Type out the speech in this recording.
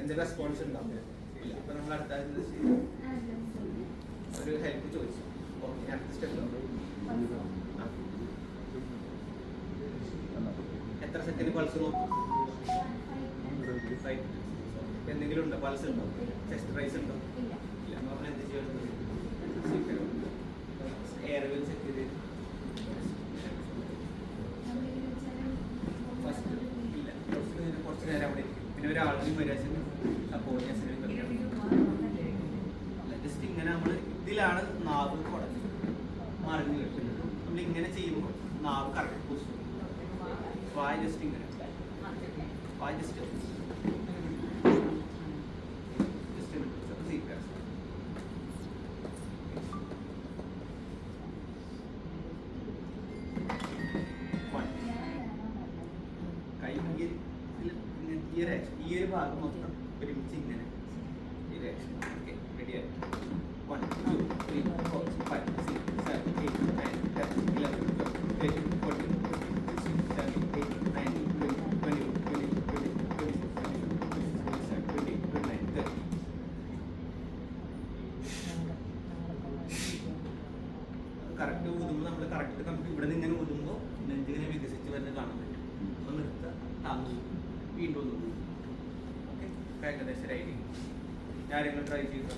എന്ത് റെസ്പോൺസ് ഉണ്ടാവും? അപ്പൊ നമ്മൾ അടുത്ത ഒരു ഹെൽപ്പ് ചോദിച്ചു. ഓക്കെ, അടുത്ത സ്റ്റെപ്പ് എത്ര സെക്കൻഡ് പൾസ് നോക്കും? എന്തെങ്കിലും ഉണ്ടോ? പൾസ് ഉണ്ടോ? ചെസ്റ്റ് റൈസ് ഉണ്ടോ? ഇല്ല. നമ്മൾ എന്ത് ചെയ്യുന്നത്? എയർവെൽ ചെക്ക് ചെയ്ത് ഫസ്റ്റ് ഇല്ല, കുറച്ച് നേരം അവിടെ ഇരിക്കും. പിന്നെ ഒരാളും വരാശന് സപ്പോർട്ട് ജസ്റ്റ് ഇങ്ങനെ നമ്മൾ ഇതിലാണ് നാവ് കുടഞ്ഞ് മറിഞ്ഞ് കിട്ടുന്നത്. നമ്മൾ ഇങ്ങനെ ചെയ്യുമ്പോൾ നാവ് കറക്റ്റ് പൊസിഷൻ. വായ ജസ്റ്റ് ഇങ്ങനെ, വായ ജസ്റ്റ് ഈ ഒരു ഭാഗം മൊത്തം ഒരുമിച്ച് ഇങ്ങനെ ഓക്കെ, റെഡിയായി. 1 2 3 4 5 6 7 8 9 10 11 12 13 14 15 16 17 18 19 20 21 22 23 24 25 26 27 28 29 30. കറക്റ്റ് ഊതുമ്പോൾ നമ്മൾ കറക്റ്റ് നമുക്ക് ഇവിടെ നിന്ന് ഇങ്ങനെ ഊതുമ്പോൾ നെഞ്ചിങ്ങനെ വികസിച്ച് വരുന്നത് കാണാൻ പറ്റും. അപ്പോൾ നിർത്തുക, താങ്ങുക, വീണ്ടും ഓക്കെ. ഏകദേശം ഒരു ഐഡിയ. ഞാനിങ്ങൾ ട്രൈ ചെയ്യുക.